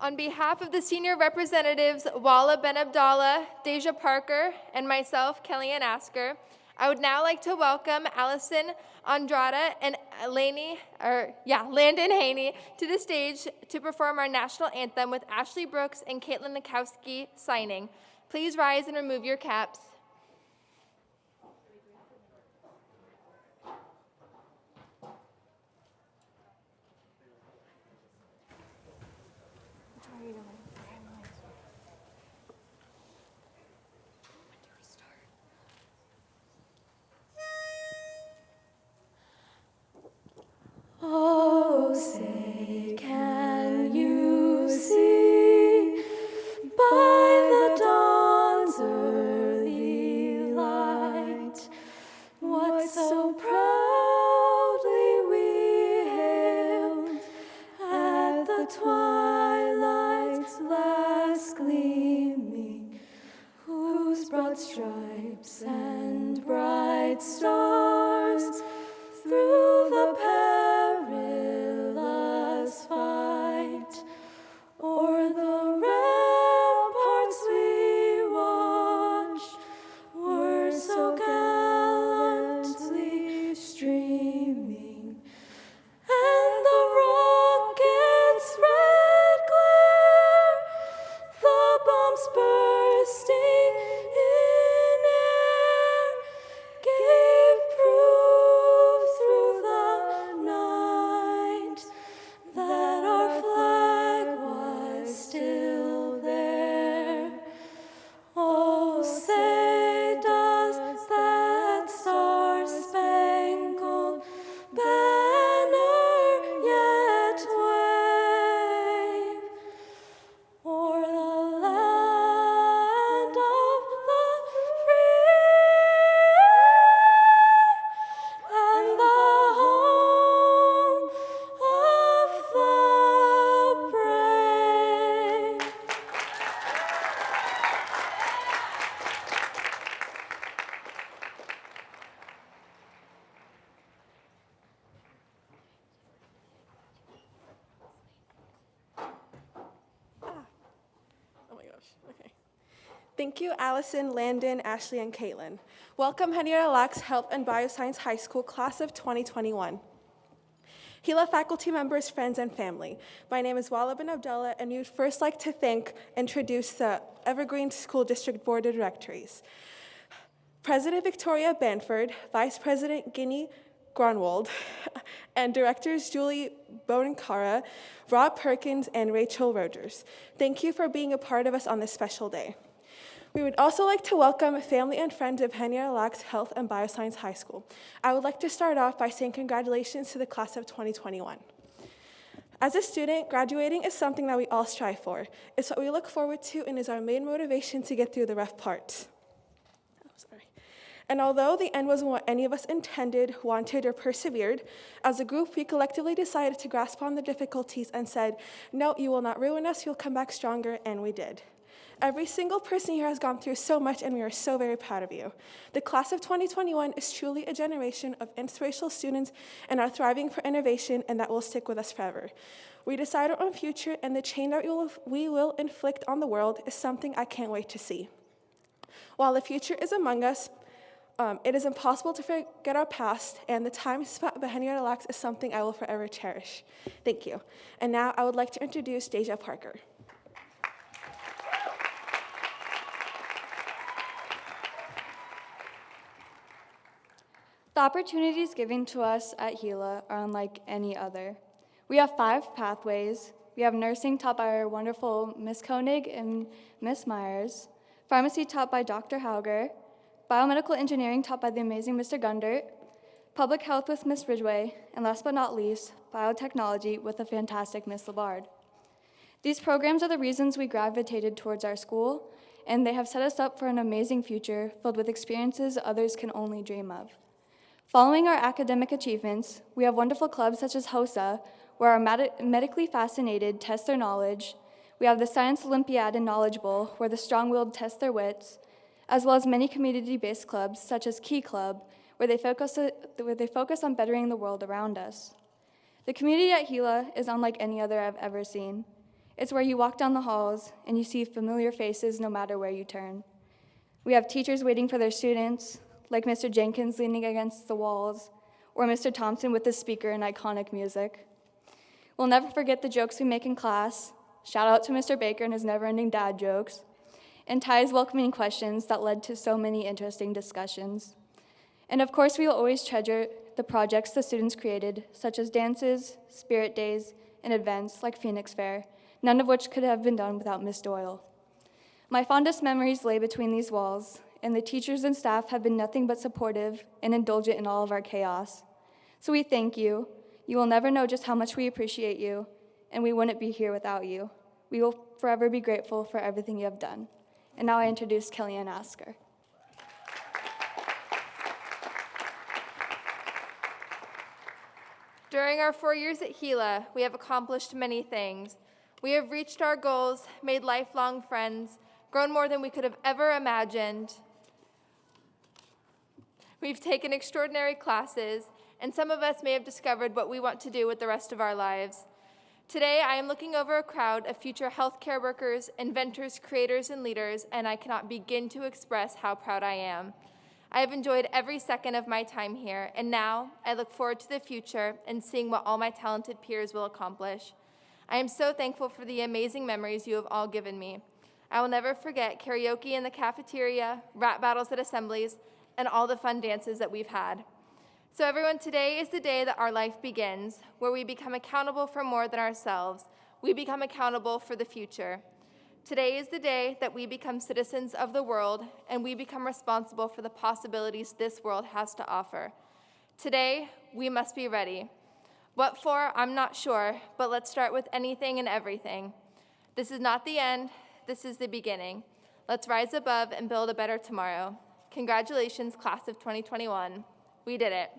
On behalf of the senior representatives, Wala Ben Abdallah, Deja Parker, and myself, Kellyanne Asker, I would now like to welcome Allison Andrada and Landon Haney to the stage to perform our national anthem with Ashley Brooks and Caitlin Nikowski signing. Please rise and remove your caps. Oh, say, can you see by the dawn's early light what so proudly we hailed at the twilight's last gleaming, whose broad stripes and bright stars through the perilous Okay. Thank you, Allison, Landon, Ashley, and Caitlin. Welcome, Henrietta Health and Bioscience High School, class of 2021. Gila faculty members, friends, and family. My name is Wala bin Abdullah, and we'd first like to introduce the Evergreen School District Board of Directories. President Victoria Banford, Vice President Ginny Gronwald, and Directors Julie Bodenkara, Rob Perkins, and Rachel Rogers. Thank you for being a part of us on this special day. We would also like to welcome family and friends of Henrietta Health and Bioscience High School. I would like to start off by saying congratulations to the class of 2021. As a student, graduating is something that we all strive for. It's what we look forward to and is our main motivation to get through the rough parts. And although the end wasn't what any of us intended, wanted, or persevered, as a group, we collectively decided to grasp on the difficulties and said, no, you will not ruin us, you'll come back stronger, and we did. Every single person here has gone through so much, and we are so very proud of you. The class of 2021 is truly a generation of inspirational students and are thriving for innovation, and that will stick with us forever. We decided on future, and the change that we will inflict on the world is something I can't wait to see. While the future is among us, it is impossible to forget our past, and the time spent behind your relax is something I will forever cherish. Thank you. And now I would like to introduce Deja Parker. The opportunities given to us at Gila are unlike any other. We have 5 pathways. We have nursing taught by our wonderful Miss Koenig and Miss Myers, pharmacy taught by Dr. Hauger, biomedical engineering taught by the amazing Mr. Gundert, public health with Miss Ridgway, and last but not least, biotechnology with the fantastic Miss Labard. These programs are the reasons we gravitated towards our school, and they have set us up for an amazing future filled with experiences others can only dream of. Following our academic achievements, we have wonderful clubs such as HOSA, where our medically fascinated test their knowledge. We have the Science Olympiad and Knowledge Bowl, where the strong-willed test their wits, as well as many community-based clubs such as Key Club, where they focus on bettering the world around us. The community at Gila is unlike any other I've ever seen. It's where you walk down the halls and you see familiar faces no matter where you turn. We have teachers waiting for their students, like Mr. Jenkins leaning against the walls, or Mr. Thompson with the speaker and iconic music. We'll never forget the jokes we make in class. Shout out to Mr. Baker and his never-ending dad jokes, and Ty's welcoming questions that led to so many interesting discussions. And of course, we will always treasure the projects the students created, such as dances, spirit days, and events like Phoenix Fair, none of which could have been done without Miss Doyle. My fondest memories lay between these walls, and the teachers and staff have been nothing but supportive and indulgent in all of our chaos. So we thank you. You will never know just how much we appreciate you, and we wouldn't be here without you. We will forever be grateful for everything you have done. And now I introduce Kellyanne Asker. During our 4 years at Gila, we have accomplished many things. We have reached our goals, made lifelong friends, grown more than we could have ever imagined. We've taken extraordinary classes, and some of us may have discovered what we want to do with the rest of our lives. Today, I am looking over a crowd of future healthcare workers, inventors, creators, and leaders, and I cannot begin to express how proud I am. I have enjoyed every second of my time here, and now I look forward to the future and seeing what all my talented peers will accomplish. I am so thankful for the amazing memories you have all given me. I will never forget karaoke in the cafeteria, rap battles at assemblies, and all the fun dances that we've had. So everyone, today is the day that our life begins, where we become accountable for more than ourselves. We become accountable for the future. Today is the day that we become citizens of the world, and we become responsible for the possibilities this world has to offer. Today, we must be ready. What for, I'm not sure, but let's start with anything and everything. This is not the end, this is the beginning. Let's rise above and build a better tomorrow. Congratulations, class of 2021. We did it.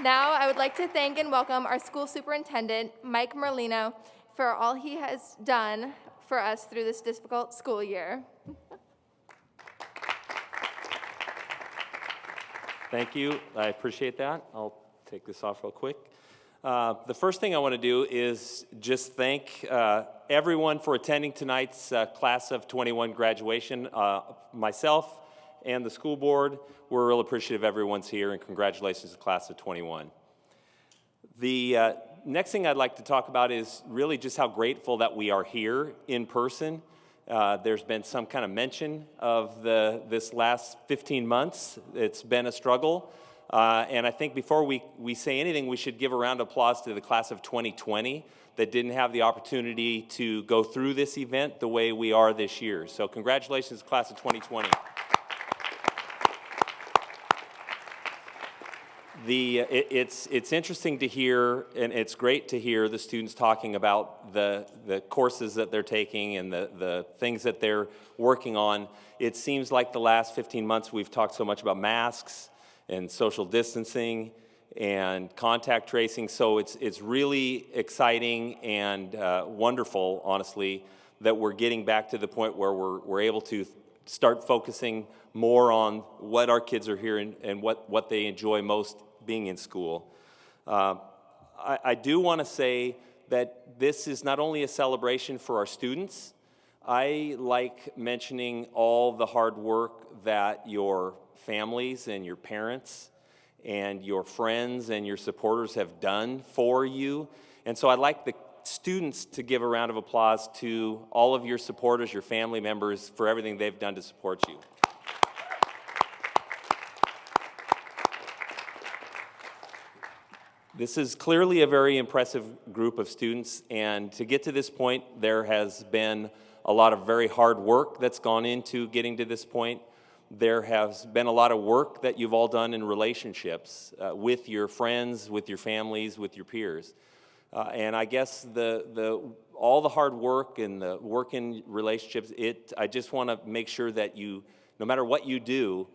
Now, I would like to thank and welcome our school superintendent, Mike Merlino, for all he has done for us through this difficult school year. Thank you. I appreciate that. I'll take this off real quick. The first thing I want to do is just thank everyone for attending tonight's Class of 21 graduation. Myself and the school board, we're real appreciative everyone's here, and congratulations to the Class of 21. The next thing I'd like to talk about is really just how grateful that we are here in person. There's been some kind of mention of this last 15 months. It's been a struggle. And I think before we say anything, we should give a round of applause to the Class of 2020 that didn't have the opportunity to go through this event the way we are this year. So congratulations, Class of 2020. It's interesting to hear, and it's great to hear the students talking about the courses that they're taking and the things that they're working on. It seems like the last 15 months we've talked so much about masks and social distancing and contact tracing, so it's really exciting and wonderful, honestly, that we're getting back to the point where we're able to start focusing more on what our kids are hearing and what they enjoy most being in school. I do want to say that this is not only a celebration for our students. I like mentioning all the hard work that your families and your parents and your friends and your supporters have done for you. And so I'd like the students to give a round of applause to all of your supporters, your family members, for everything they've done to support you. This is clearly a very impressive group of students, and to get to this point, there has been a lot of very hard work that's gone into getting to this point. There has been a lot of work that you've all done in relationships with your friends, with your families, with your peers. And I guess all the hard work and the work in relationships, I just want to make sure that you, no matter what you do,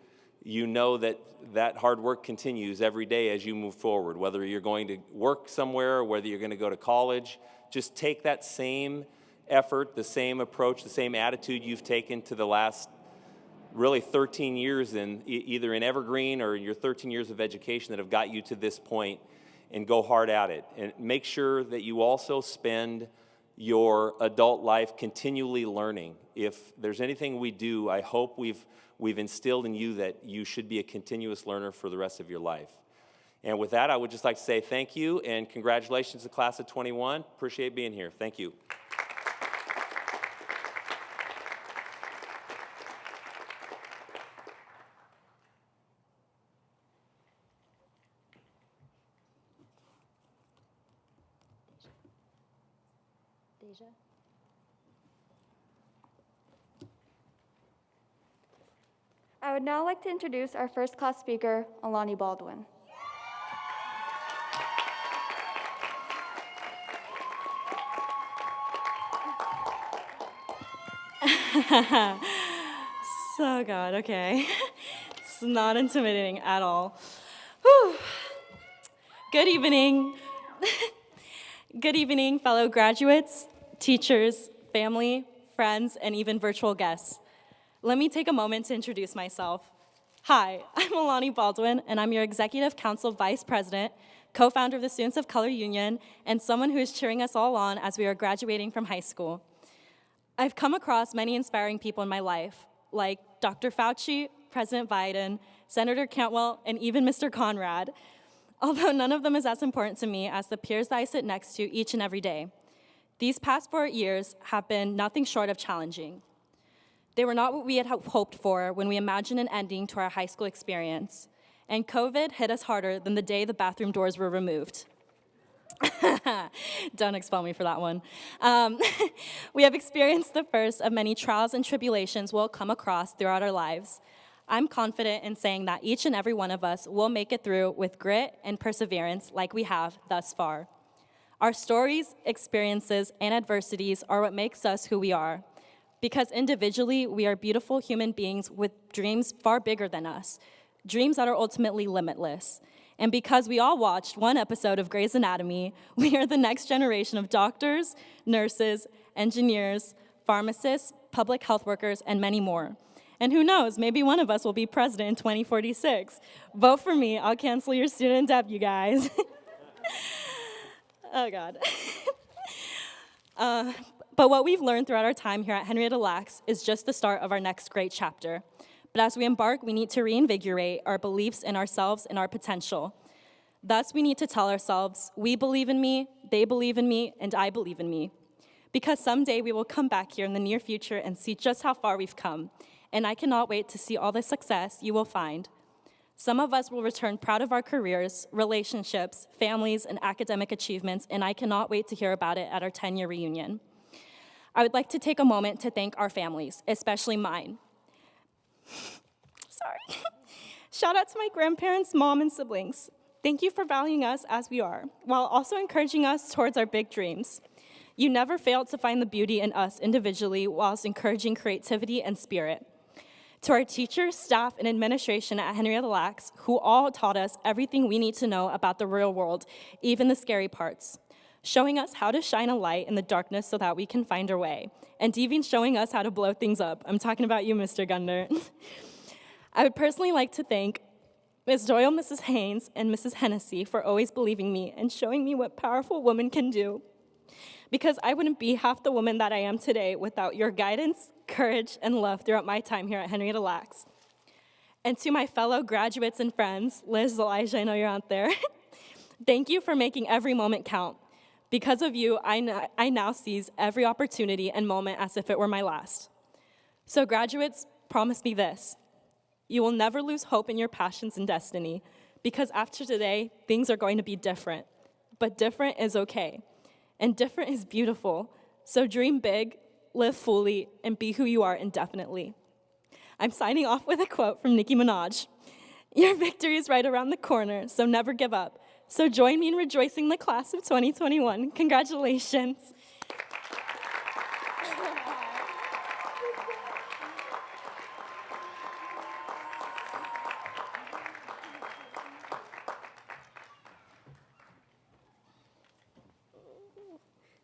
you know that hard work continues every day as you move forward, whether you're going to work somewhere or whether you're going to go to college. Just take that same effort, the same approach, the same attitude you've taken to the last really 13 years either in Evergreen or in your 13 years of education that have got you to this point, and go hard at it. And make sure that you also spend your adult life continually learning. If there's anything we do, I hope we've instilled in you that you should be a continuous learner for the rest of your life. And with that, I would just like to say thank you and congratulations to the Class of 21. Appreciate being here. Thank you. Deja. I would now like to introduce our first class speaker, Alani Baldwin. So good, okay. It's not intimidating at all. Whew. Good evening. Good evening, fellow graduates, teachers, family, friends, and even virtual guests. Let me take a moment to introduce myself. Hi, I'm Alani Baldwin, and I'm your Executive Council Vice President, co-founder of the Students of Color Union, and someone who is cheering us all on as we are graduating from high school. I've come across many inspiring people in my life, like Dr. Fauci, President Biden, Senator Cantwell, and even Mr. Conrad, although none of them is as important to me as the peers that I sit next to each and every day. These past 4 years have been nothing short of challenging. They were not what we had hoped for when we imagined an ending to our high school experience, and COVID hit us harder than the day the bathroom doors were removed. Don't expel me for that one. We have experienced the first of many trials and tribulations we'll come across throughout our lives. I'm confident in saying that each and every one of us will make it through with grit and perseverance like we have thus far. Our stories, experiences, and adversities are what makes us who we are. Because individually, we are beautiful human beings with dreams far bigger than us, dreams that are ultimately limitless. And because we all watched one episode of Grey's Anatomy, we are the next generation of doctors, nurses, engineers, pharmacists, public health workers, and many more. And who knows, maybe one of us will be president in 2046. Vote for me, I'll cancel your student debt, you guys. Oh, God. But what we've learned throughout our time here at Henrietta Lacks is just the start of our next great chapter. But as we embark, we need to reinvigorate our beliefs in ourselves and our potential. Thus, we need to tell ourselves, we believe in me, they believe in me, and I believe in me. Because someday we will come back here in the near future and see just how far we've come. And I cannot wait to see all the success you will find. Some of us will return proud of our careers, relationships, families, and academic achievements, and I cannot wait to hear about it at our 10-year reunion. I would like to take a moment to thank our families, especially mine. Sorry. Shout out to my grandparents, mom, and siblings. Thank you for valuing us as we are, while also encouraging us towards our big dreams. You never failed to find the beauty in us individually, whilst encouraging creativity and spirit. To our teachers, staff, and administration at Henrietta Lacks, who all taught us everything we need to know about the real world, even the scary parts, showing us how to shine a light in the darkness so that we can find our way, and even showing us how to blow things up. I'm talking about you, Mr. Gunder. I would personally like to thank Ms. Doyle, Mrs. Haynes, and Mrs. Hennessy for always believing me and showing me what powerful women can do. Because I wouldn't be half the woman that I am today without your guidance, courage, and love throughout my time here at Henrietta Lacks. And to my fellow graduates and friends, Liz, Elijah, I know you're out there, thank you for making every moment count. Because of you, I now seize every opportunity and moment as if it were my last. So graduates, promise me this. You will never lose hope in your passions and destiny, because after today, things are going to be different. But different is okay, and different is beautiful. So dream big, live fully, and be who you are indefinitely. I'm signing off with a quote from Nicki Minaj. Your victory is right around the corner, so never give up. So join me in rejoicing the class of 2021. Congratulations.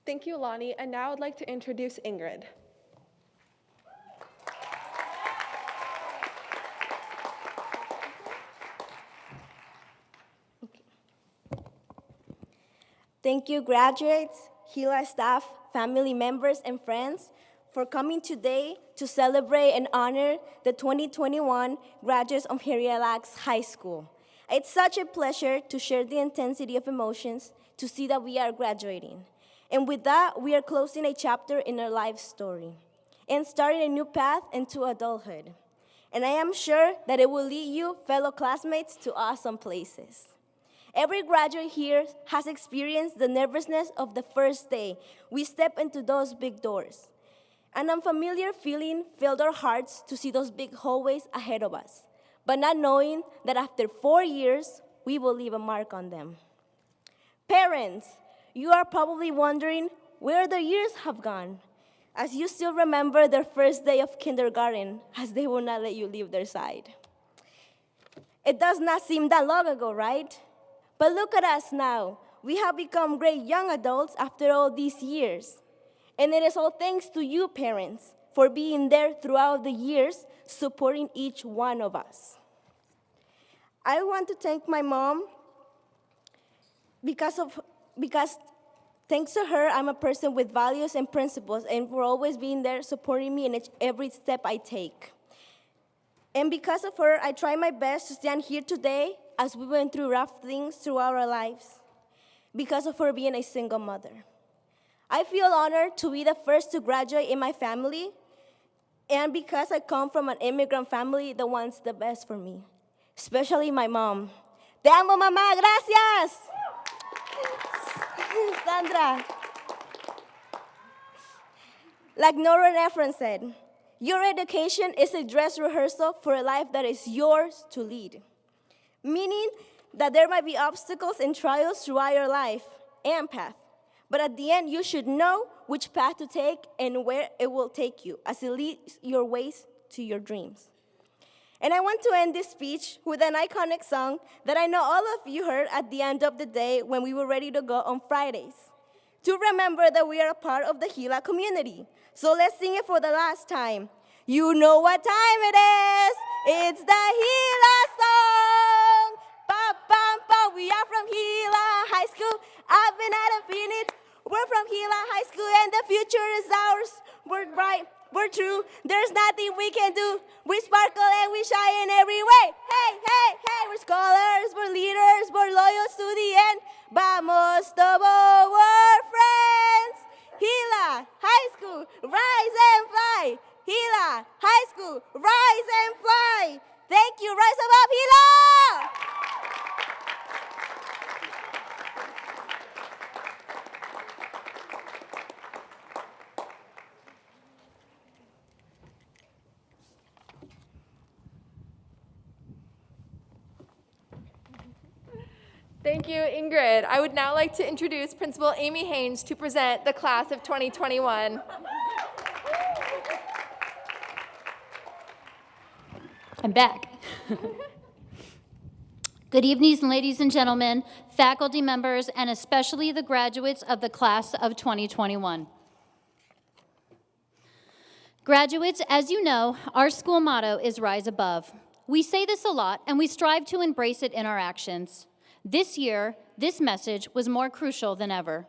Thank you, Alani. And now I'd like to introduce Ingrid. Thank you, graduates, Gila staff, family members, and friends for coming today to celebrate and honor the 2021 graduates of Henrietta Lacks High School. It's such a pleasure to share the intensity of emotions to see that we are graduating. And with that, we are closing a chapter in our life story and starting a new path into adulthood. And I am sure that it will lead you, fellow classmates, to awesome places. Every graduate here has experienced the nervousness of the first day we step into those big doors. An unfamiliar feeling filled our hearts to see those big hallways ahead of us, but not knowing that after 4 years, we will leave a mark on them. Parents, you are probably wondering where the years have gone, as you still remember their first day of kindergarten, as they will not let you leave their side. It does not seem that long ago, right? But look at us now. We have become great young adults after all these years. And it is all thanks to you, parents, for being there throughout the years, supporting each one of us. I want to thank my mom because thanks to her, I'm a person with values and principles, and for always being there supporting me in every step I take. And because of her, I try my best to stand here today as we went through rough things throughout our lives, because of her being a single mother. I feel honored to be the first to graduate in my family, and because I come from an immigrant family that wants the best for me, especially my mom. Te amo, mamá, gracias! Sandra. Like Nora Ephron said, your education is a dress rehearsal for a life that is yours to lead. Meaning that there might be obstacles and trials throughout your life and path, but at the end, you should know which path to take and where it will take you as it leads your ways to your dreams. And I want to end this speech with an iconic song that I know all of you heard at the end of the day when we were ready to go on Fridays, to remember that we are a part of the Gila community. So let's sing it for the last time. You know what time it is. It's the Gila song. Pa, pa, pa. We are from Gila High School. I've been out of Phoenix. We're from Gila High School and the future is ours. We're bright, we're true, there's nothing we can do. We sparkle and we shine in every way. Hey, hey, hey, we're scholars, we're leaders, we're loyal to the end. Vamos todos, we're friends. Gila High School, rise and fly. Gila High School, rise and fly. Thank you, rise above Gila! Thank you, Ingrid. I would now like to introduce Principal Amy Haynes to present the class of 2021. I'm back. Good evening, ladies and gentlemen, faculty members, and especially the graduates of the class of 2021. Graduates, as you know, our school motto is Rise Above. We say this a lot, and we strive to embrace it in our actions. This year, this message was more crucial than ever.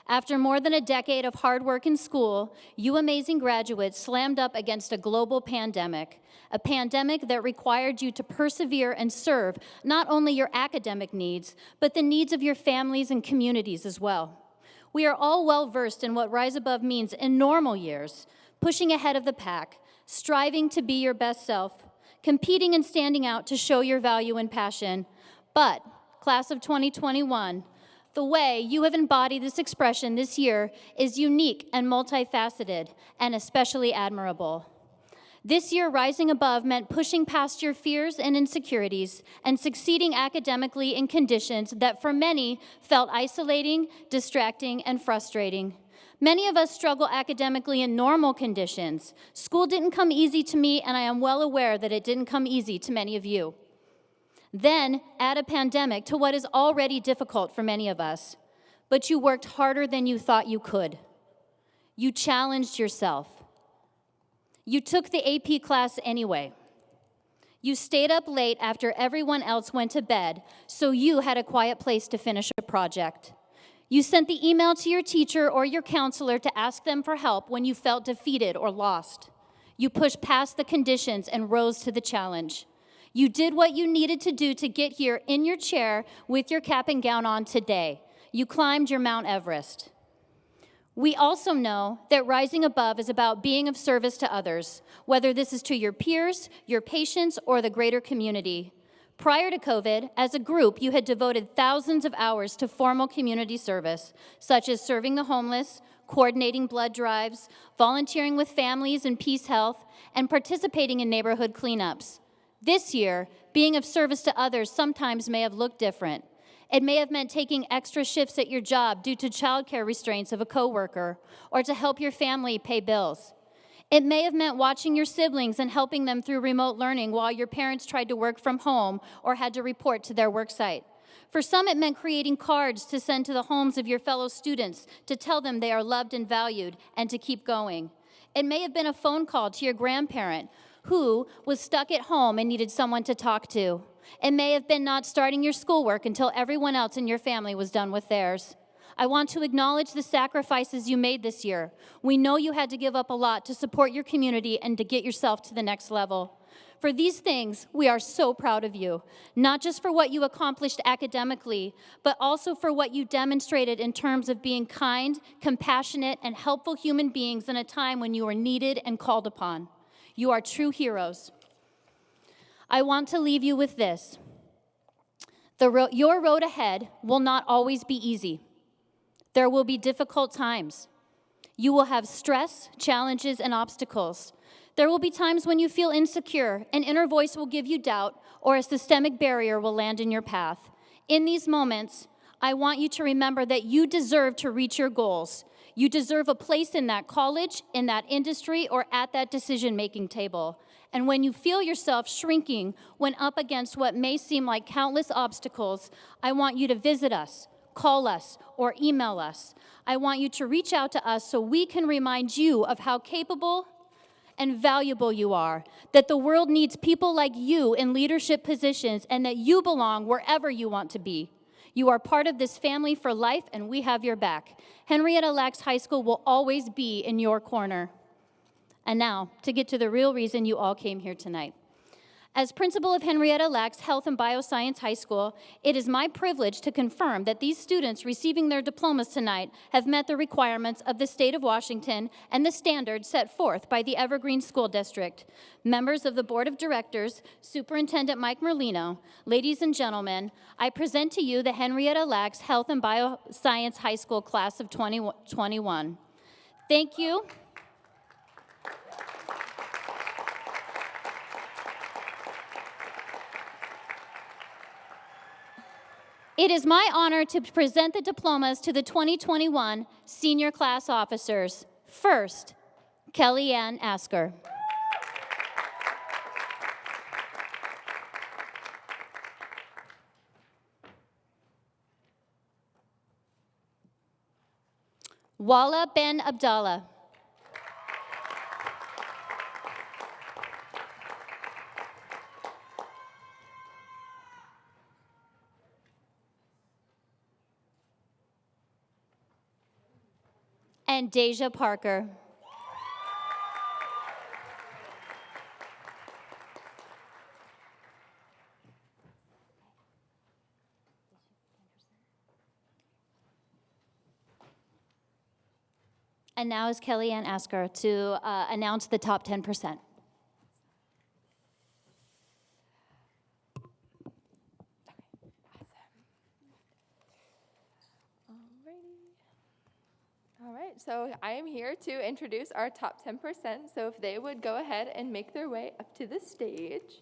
After more than a decade of hard work in school, you amazing graduates slammed up against a global pandemic, a pandemic that required you to persevere and serve not only your academic needs, but the needs of your families and communities as well. We are all well versed in what Rise Above means in normal years, pushing ahead of the pack, striving to be your best self, competing and standing out to show your value and passion. But, class of 2021, the way you have embodied this expression this year is unique and multifaceted, and especially admirable. This year, rising above meant pushing past your fears and insecurities and succeeding academically in conditions that for many felt isolating, distracting, and frustrating. Many of us struggle academically in normal conditions. School didn't come easy to me, and I am well aware that it didn't come easy to many of you. Then, add a pandemic to what is already difficult for many of us. But you worked harder than you thought you could. You challenged yourself. You took the AP class anyway. You stayed up late after everyone else went to bed, so you had a quiet place to finish a project. You sent the email to your teacher or your counselor to ask them for help when you felt defeated or lost. You pushed past the conditions and rose to the challenge. You did what you needed to do to get here in your chair with your cap and gown on today. You climbed your Mount Everest. We also know that rising above is about being of service to others, whether this is to your peers, your patients, or the greater community. Prior to COVID, as a group, you had devoted thousands of hours to formal community service, such as serving the homeless, coordinating blood drives, volunteering with families in Peace Health, and participating in neighborhood cleanups. This year, being of service to others sometimes may have looked different. It may have meant taking extra shifts at your job due to childcare restraints of a coworker, or to help your family pay bills. It may have meant watching your siblings and helping them through remote learning while your parents tried to work from home or had to report to their work site. For some, it meant creating cards to send to the homes of your fellow students to tell them they are loved and valued and to keep going. It may have been a phone call to your grandparent who was stuck at home and needed someone to talk to. It may have been not starting your schoolwork until everyone else in your family was done with theirs. I want to acknowledge the sacrifices you made this year. We know you had to give up a lot to support your community and to get yourself to the next level. For these things, we are so proud of you, not just for what you accomplished academically, but also for what you demonstrated in terms of being kind, compassionate, and helpful human beings in a time when you were needed and called upon. You are true heroes. I want to leave you with this. Your road ahead will not always be easy. There will be difficult times. You will have stress, challenges, and obstacles. There will be times when you feel insecure, an inner voice will give you doubt, or a systemic barrier will land in your path. In these moments, I want you to remember that you deserve to reach your goals. You deserve a place in that college, in that industry, or at that decision-making table. And when you feel yourself shrinking when up against what may seem like countless obstacles, I want you to visit us, call us, or email us. I want you to reach out to us so we can remind you of how capable and valuable you are, that the world needs people like you in leadership positions, and that you belong wherever you want to be. You are part of this family for life, and we have your back. Henrietta Lacks High School will always be in your corner. And now, to get to the real reason you all came here tonight. As principal of Henrietta Lacks Health and Bioscience High School, it is my privilege to confirm that these students receiving their diplomas tonight have met the requirements of the state of Washington and the standards set forth by the Evergreen School District. Members of the Board of Directors, Superintendent Mike Merlino, ladies and gentlemen, I present to you the Henrietta Lacks Health and Bioscience High School Class of 2021. Thank you. It is my honor to present the diplomas to the 2021 senior class officers. First, Kellyanne Asker. Wala Ben Abdallah. And Deja Parker. And now is Kellyanne Asker to announce the top 10%. All right, so I am here to introduce our top 10%. So if they would go ahead and make their way up to the stage.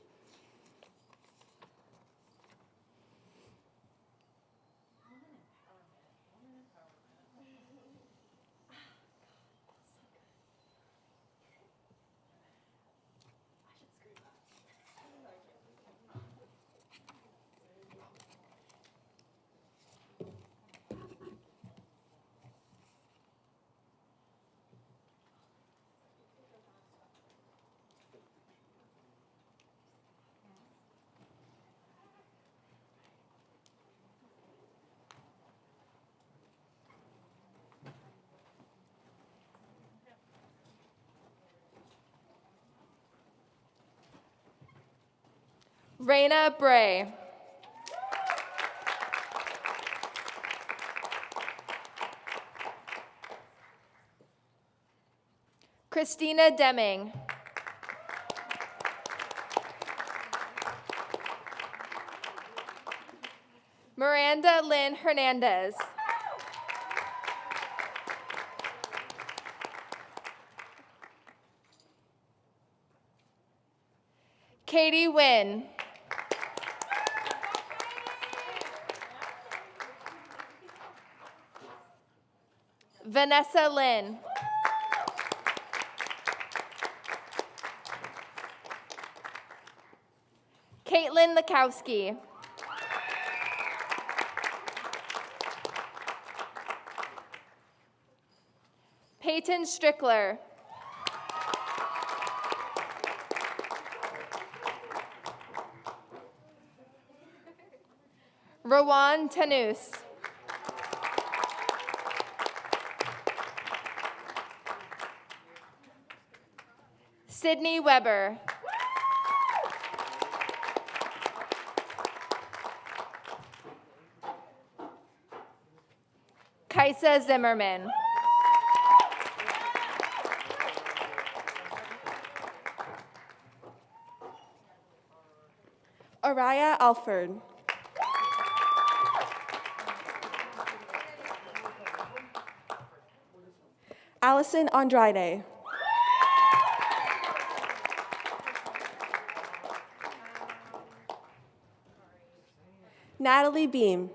Raina Bray. Christina Deming. Miranda Lynn Hernandez. Katie Wynn. Vanessa Lynn. Caitlin Lakowski. Peyton Strickler. Rowan Tanus. Sydney Weber. Kaisa Zimmerman. Araya Alford. Allison Andrade. Natalie Beam.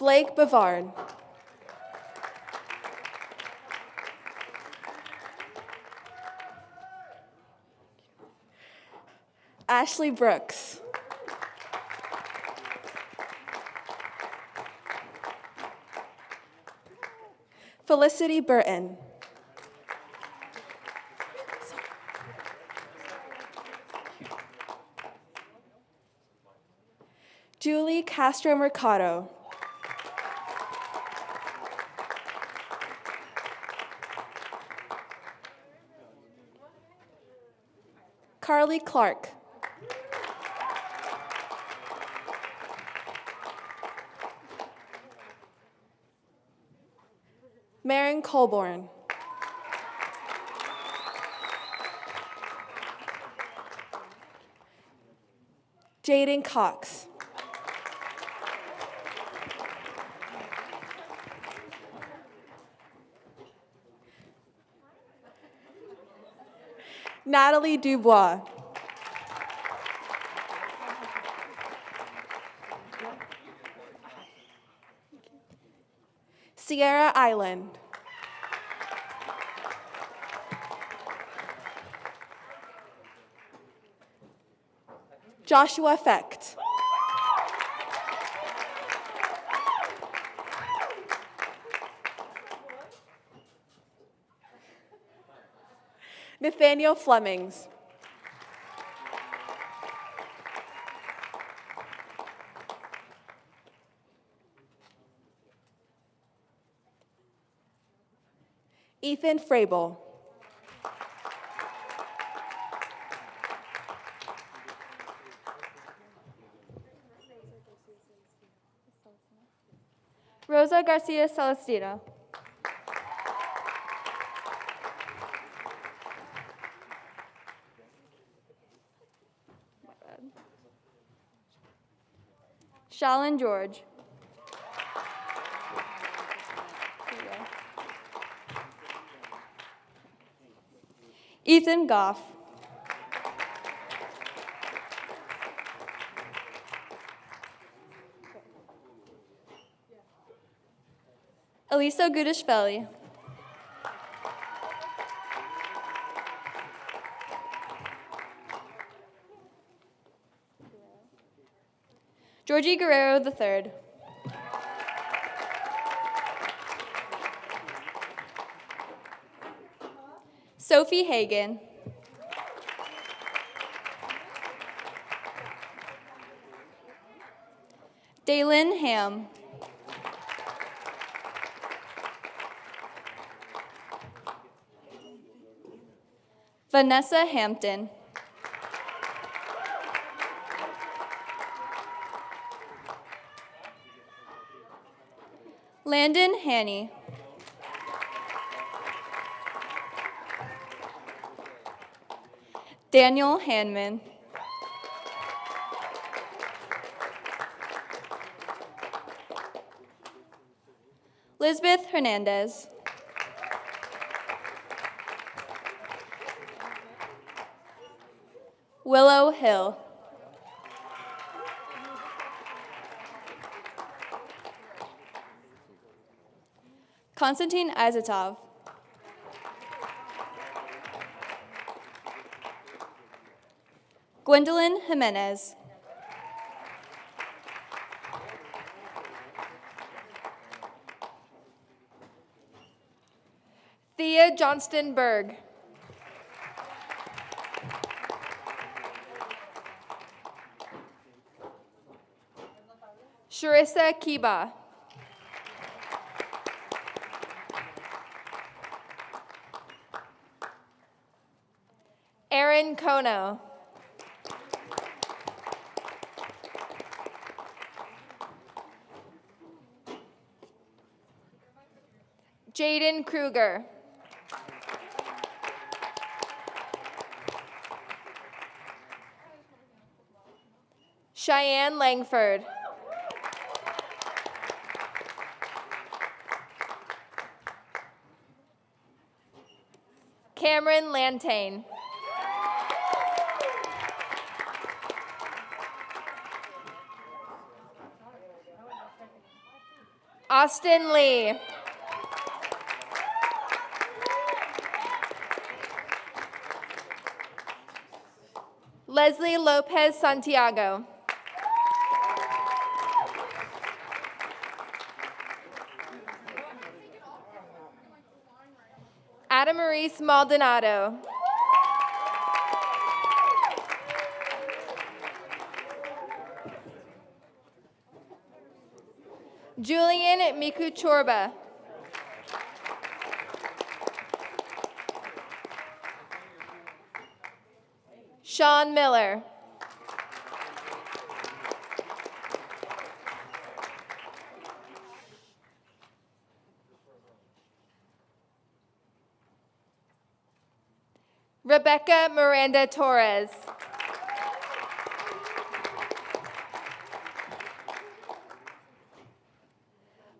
Blake Bavard. Ashley Brooks. Felicity Burton. Julie Castro Mercado. Carly Clark. Maren Colborn. Jaden Cox. Natalie Dubois. Sierra Island. Joshua Fecht. Nathaniel Flemings. Ethan Frabel. Rosa Garcia Celestino. Shalyn George. Ethan Goff. Elisa Gudishvili. Georgie Guerrero III. Sophie Hagan. Daylin Ham. Vanessa Hampton. Landon Haney. Daniel Hanman. Lisbeth Hernandez. Willow Hill. Konstantin Izatov. Gwendolyn Jimenez. Thea Johnston Berg. Sharissa Kiba. Aaron Kono. Jaden Kruger. Cheyenne Langford. Cameron Lantane. Austin Lee. Leslie Lopez Santiago. Adamaris Maldonado. Julian Miku Chorba. Sean Miller. Rebecca Miranda Torres.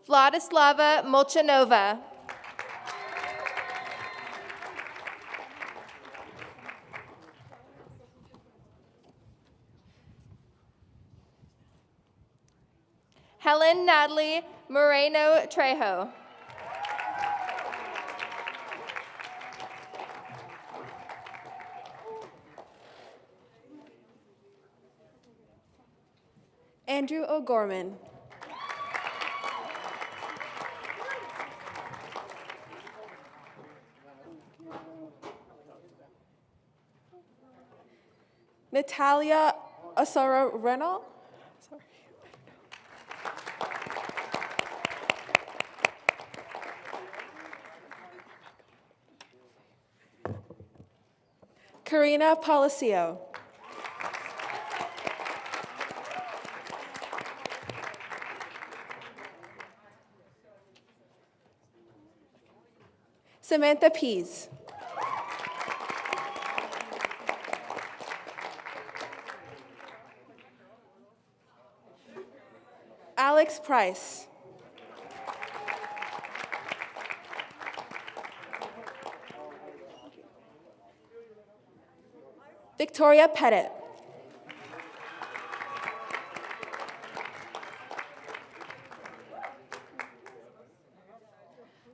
Vladislava Molchanova. Helen Natalie Moreno Trejo. Andrew O'Gorman. Natalia Asara Renal. Karina Palacio. Samantha Pease. Alex Price. Victoria Pettit.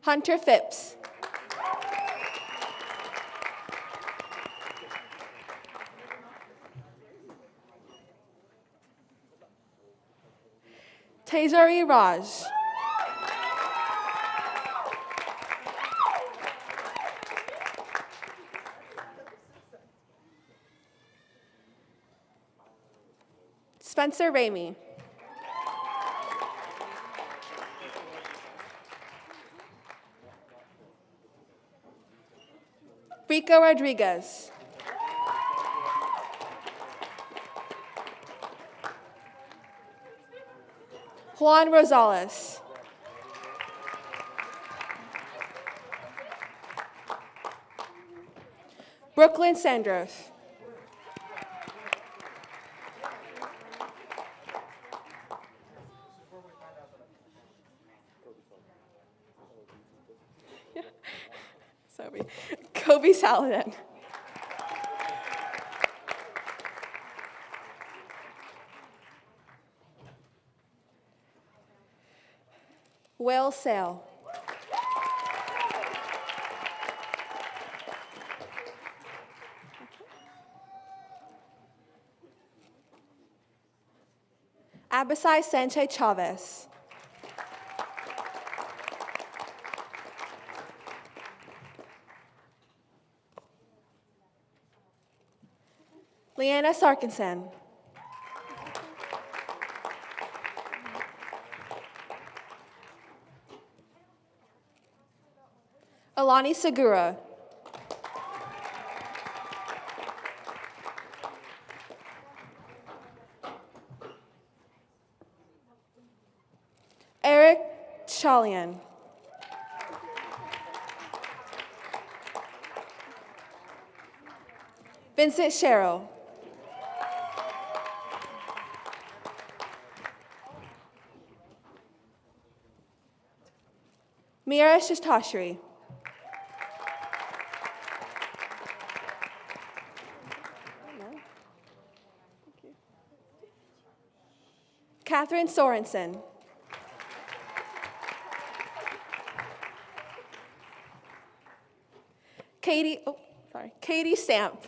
Hunter Phipps. Tejari Raj. Spencer Ramey. Rico Rodriguez. Juan Rosales. Brooklyn Sandroff. Sorry. Kobe Saladin. Will Sale. Abisai Sanchez Chavez. Leanna Sarkinson. Alani Segura. Eric Chalian. Vincent Sherrill. Mira Shtashri. Catherine Sorensen. Katie Stamp.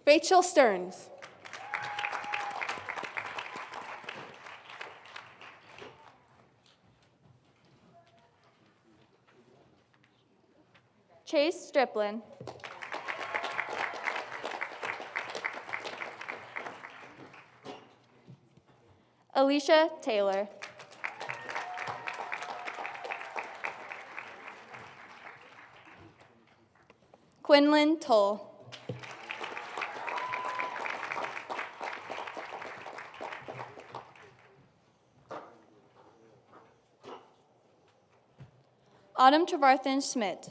Rachel Stearns. Chase Striplin. Alicia Taylor. Quinlan Toll. Autumn Trevarthen Schmidt.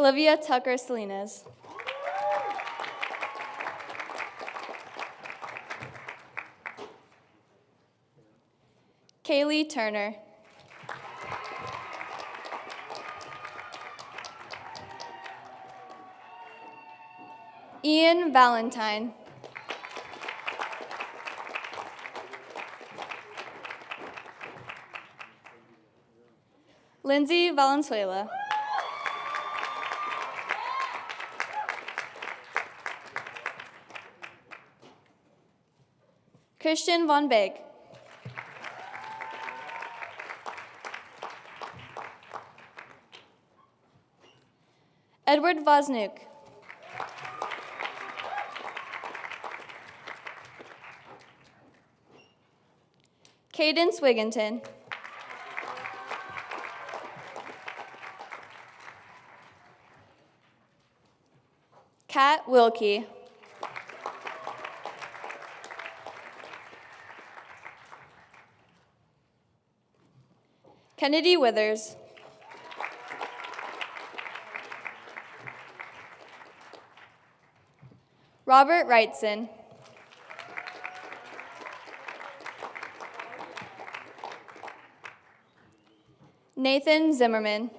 Olivia Tucker Salinas. Kaylee Turner. Ian Valentine. Lindsay Valenzuela. Christian Von Beek. Edward Vosnuk. Cadence Wigginton. Kat Wilkie. Kennedy Withers. Robert Wrightson. Nathan Zimmerman.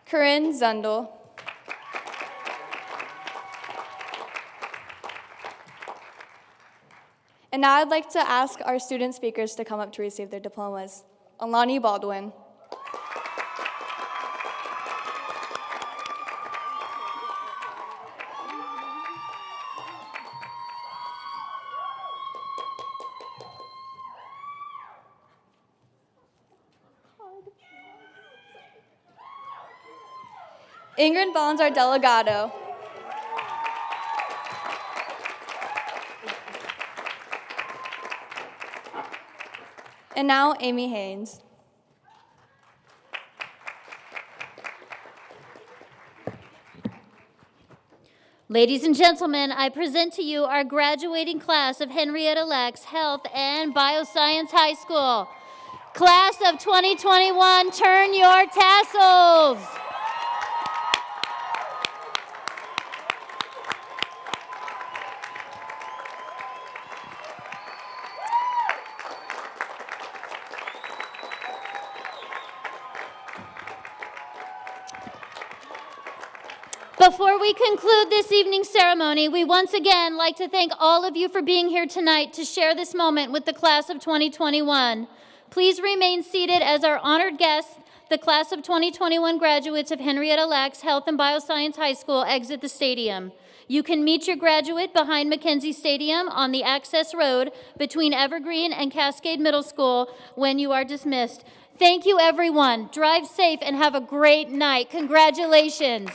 Corinne Zundel. And now I'd like to ask our student speakers to come up to receive their diplomas. Alani Baldwin. Ingrid Balenzar Delgado. And now Amy Haynes. Ladies and gentlemen, I present to you our graduating class of Henrietta Lacks Health and Bioscience High School. Class of 2021, turn your tassels. Before we conclude this evening's ceremony, we once again like to thank all of you for being here tonight to share this moment with the class of 2021. Please remain seated as our honored guests, the class of 2021 graduates of Henrietta Lacks Health and Bioscience High School, exit the stadium. You can meet your graduate behind McKenzie Stadium on the access road between Evergreen and Cascade Middle School when you are dismissed. Thank you, everyone. Drive safe and have a great night. Congratulations.